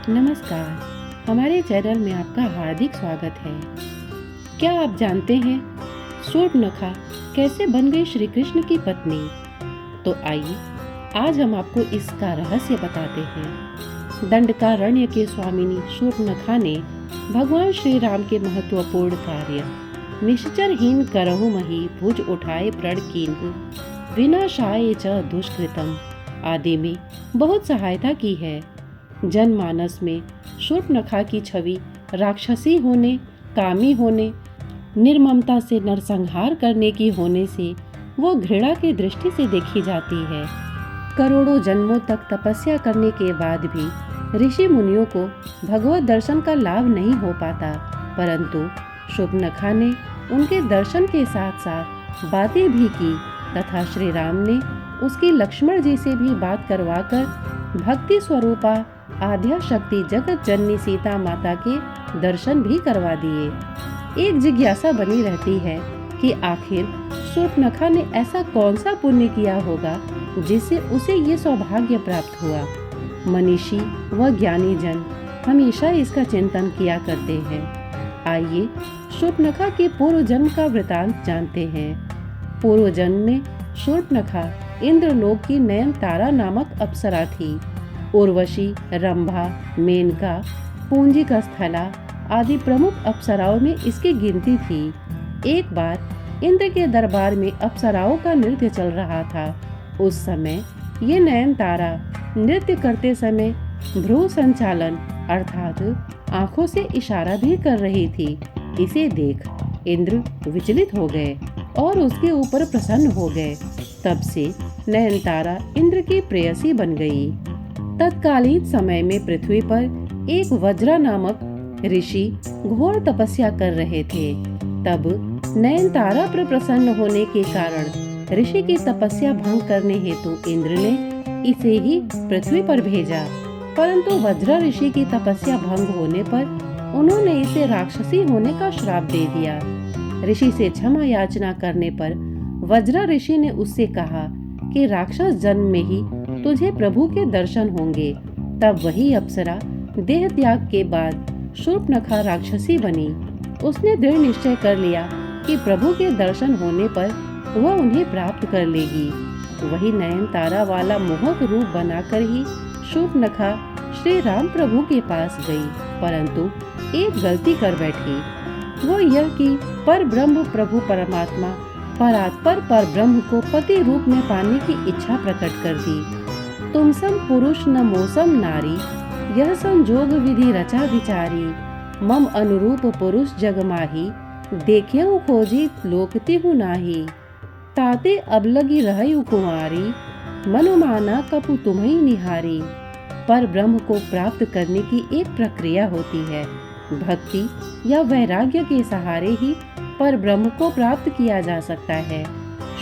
नमस्कार, हमारे चैनल में आपका हार्दिक स्वागत है। क्या आप जानते हैं शूर्पणखा कैसे बन गई श्री कृष्ण की पत्नी? तो आइए आज हम आपको इसका रहस्य बताते हैं। दंडकारण्य के स्वामिनी शूर्पणखा ने भगवान श्री राम के महत्वपूर्ण कार्य निश्चरहीन करहु मही भुज उठाए प्रण कीन्हु विनाशाय च दुष्कृतम आदि में बहुत सहायता की है। जनमानस में शूर्पणखा की छवि राक्षसी होने, कामी होने, निर्ममता से नरसंहार करने की होने से वो घृणा की दृष्टि से देखी जाती है। करोड़ों जन्मों तक तपस्या करने के बाद भी ऋषि मुनियों को भगवत दर्शन का लाभ नहीं हो पाता, परंतु शूर्पणखा ने उनके दर्शन के साथ साथ बातें भी की तथा श्री राम ने उसकी लक्ष्मण जी से भी बात करवाकर भक्ति स्वरूपा आद्या शक्ति जगत जननी सीता माता के दर्शन भी करवा दिए। एक जिज्ञासा बनी रहती है कि आखिर शूर्पणखा ने ऐसा कौन सा पुण्य किया होगा जिससे उसे ये सौभाग्य प्राप्त हुआ। मनीषी व ज्ञानी जन हमेशा इसका चिंतन किया करते हैं। आइए शूर्पणखा के पूर्व जन्म का वृतांत जानते हैं। पूर्व जन्म में शूर्पणखा इंद्रलोक की नयनतारा नामक अप्सरा थी। उर्वशी, रंभा, मेनका, पूंजिका स्थला आदि प्रमुख अप्सराओं में इसकी गिनती थी। एक बार इंद्र के दरबार में अप्सराओं का नृत्य चल रहा था। उस समय ये नयनतारा नृत्य करते समय भ्रू संचालन अर्थात आंखों से इशारा भी कर रही थी। इसे देख इंद्र विचलित हो गए और उसके ऊपर प्रसन्न हो गए। तब से नयनतारा इंद्र की प्रेयसी बन गई। तत्कालीन समय में पृथ्वी पर एक वज्रा नामक ऋषि घोर तपस्या कर रहे थे। तब नयनतारा पर प्रसन्न होने के कारण ऋषि की तपस्या भंग करने हेतु इंद्र ने इसे ही पृथ्वी पर भेजा, परंतु वज्रा ऋषि की तपस्या भंग होने पर उन्होंने इसे राक्षसी होने का श्राप दे दिया। ऋषि से क्षमा याचना करने पर वज्रा ऋषि ने उससे कहा कि राक्षस जन्म में ही तुझे प्रभु के दर्शन होंगे। तब वही अप्सरा देह त्याग के बाद शूर्पणखा राक्षसी बनी। उसने दृढ़ निश्चय कर लिया कि प्रभु के दर्शन होने पर वह उन्हें प्राप्त कर लेगी। वही नयनतारा वाला मोहक रूप बनाकर ही शूर्पणखा श्री राम प्रभु के पास गई, परंतु एक गलती कर बैठी। वो यह कि पर ब्रह्म प्रभु परमात्मा परात्पर पर ब्रह्म को पति रूप में पाने की इच्छा प्रकट कर दी। तुम सम पुरुष न मोसम नारी, यह संजोग विधि रचा विचारी। मम अनुरूप पुरुष जग माही, देख्यहु खोजी लोकति हूँ नाही। ताते अब लगी रहयु कुंवारी, मनुमाना कपु तुम्हें निहारी। पर ब्रह्म को प्राप्त करने की एक प्रक्रिया होती है। भक्ति या वैराग्य के सहारे ही पर ब्रह्म को प्राप्त किया जा सकता है।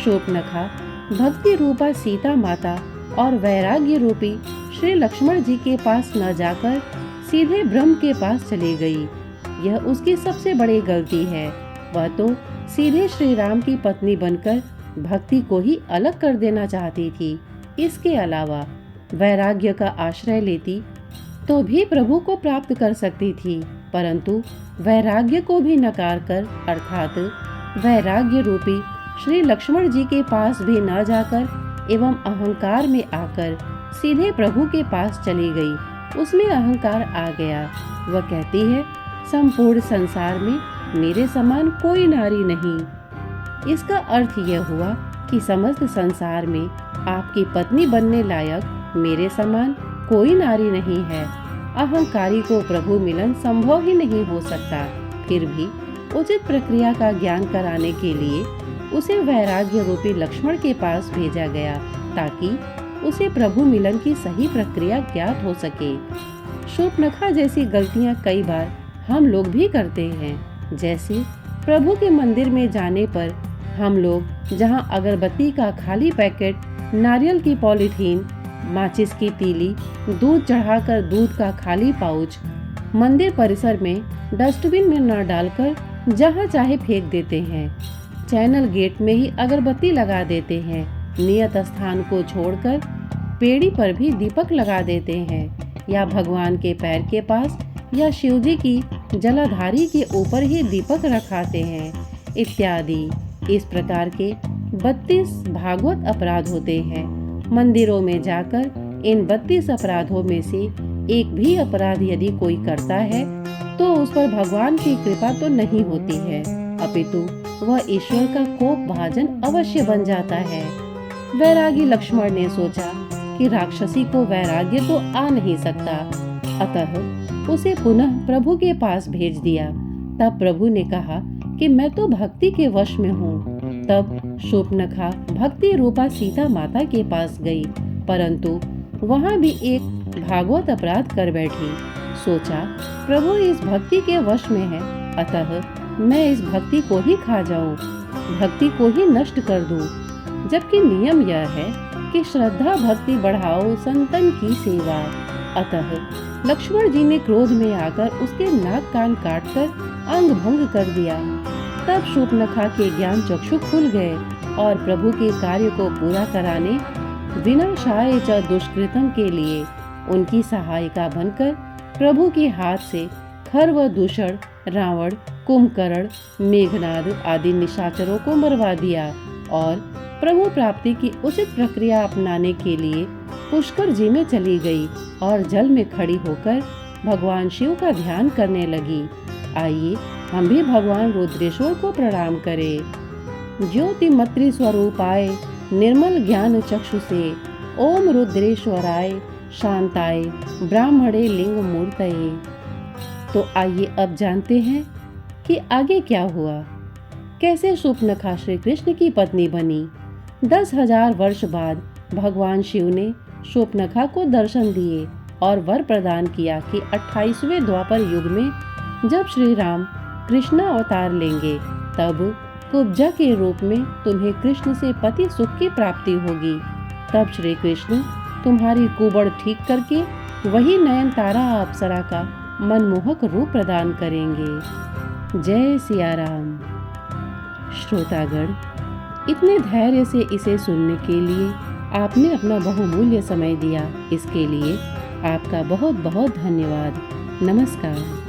शूर्पणखा भक्ति रूपा सीता माता और वैराग्य रूपी श्री लक्ष्मण जी के पास न जाकर सीधे ब्रह्म के पास चली गई। यह उसकी सबसे बड़ी गलती है। वह तो सीधे श्री राम की पत्नी बनकर भक्ति को ही अलग कर देना चाहती थी। इसके अलावा वैराग्य का आश्रय लेती तो भी प्रभु को प्राप्त कर सकती थी, परंतु वैराग्य को भी नकार कर अर्थात वैराग्य रूपी श्री लक्ष्मण जी के पास भी न जाकर एवं अहंकार में आकर सीधे प्रभु के पास चली गई। उसमें अहंकार आ गया। वह कहती है, संपूर्ण संसार में मेरे समान कोई नारी नहीं। इसका अर्थ यह हुआ कि समस्त संसार में आपकी पत्नी बनने लायक मेरे समान कोई नारी नहीं है। अहंकारी को प्रभु मिलन संभव ही नहीं हो सकता। फिर भी उचित प्रक्रिया का ज्ञान कराने के लिए उसे वैराग्य रूपी लक्ष्मण के पास भेजा गया ताकि उसे प्रभु मिलन की सही प्रक्रिया ज्ञात हो सके। शूर्पणखा जैसी गलतियां कई बार हम लोग भी करते हैं। जैसे प्रभु के मंदिर में जाने पर हम लोग जहां अगरबत्ती का खाली पैकेट, नारियल की पॉलीथीन, माचिस की तीली, दूध चढ़ाकर दूध का खाली पाउच मंदिर परिसर में डस्टबिन में न डालकर जहां चाहे फेंक देते हैं। चैनल गेट में ही अगरबत्ती लगा देते हैं। नियत स्थान को छोड़कर पेड़ी पर भी दीपक लगा देते हैं। या भगवान के पैर के पास या शिवजी की जलाधारी के ऊपर ही दीपक रखाते हैं इत्यादि। इस प्रकार के 32 भागवत अपराध होते हैं। मंदिरों में जाकर इन 32 अपराधों में से एक भी अपराध यदि कोई करता है तो उस पर भगवान की कृपा तो नहीं होती है, अपितु वह ईश्वर का कोप भाजन अवश्य बन जाता है। वैरागी लक्ष्मण ने सोचा कि राक्षसी को वैराग्य तो आ नहीं सकता, अतः उसे पुनः प्रभु के पास भेज दिया। तब प्रभु ने कहा कि मैं तो भक्ति के वश में हूँ। तब शूर्पणखा भक्ति रूपा सीता माता के पास गई, परंतु वहाँ भी एक भागवत अपराध कर बैठी। सोचा प्रभु इस भक्ति के वश में है, अतः मैं इस भक्ति को ही खा जाऊं, भक्ति को ही नष्ट कर दूं। जबकि नियम यह है कि श्रद्धा भक्ति बढ़ाओ संतन की सेवा। अतः लक्ष्मण जी ने क्रोध में आकर उसके नाक कान काटकर अंग भंग कर दिया। तब शूर्पणखा के ज्ञान चक्षु खुल गए और प्रभु के कार्य को पूरा कराने विनाशाय च दुष्कृतम के लिए उनकी सहायिका बनकर प्रभु के हाथ से खर्व, दूषण, रावण, कुंभकर्ण, मेघनाद आदि निशाचरों को मरवा दिया और प्रभु प्राप्ति की उचित प्रक्रिया अपनाने के लिए पुष्कर जी में चली गई और जल में खड़ी होकर भगवान शिव का ध्यान करने लगी। आइए हम भी भगवान रुद्रेश्वर को प्रणाम करें। ज्योतिमत्री स्वरूपाय निर्मल ज्ञान चक्षु से ओम रुद्रेश्वराय शांताय ब्राह्मणे लिंग मूर्तये। तो आइए अब जानते हैं कि आगे क्या हुआ, कैसे शूर्पणखा श्री कृष्ण की पत्नी बनी। 10,000 वर्ष बाद भगवान शिव ने शूर्पणखा को दर्शन दिए और वर प्रदान किया कि 28वें द्वापर युग में जब श्री राम कृष्ण अवतार लेंगे तब कुब्जा के रूप में तुम्हें कृष्ण से पति सुख की प्राप्ति होगी। तब श्री कृष्ण तुम्हारी कुबड़ ठीक करके वही नयनतारा अप्सरा का मनमोहक रूप प्रदान करेंगे। जय सिया राम। श्रोतागण, इतने धैर्य से इसे सुनने के लिए आपने अपना बहुमूल्य समय दिया, इसके लिए आपका बहुत बहुत धन्यवाद। नमस्कार।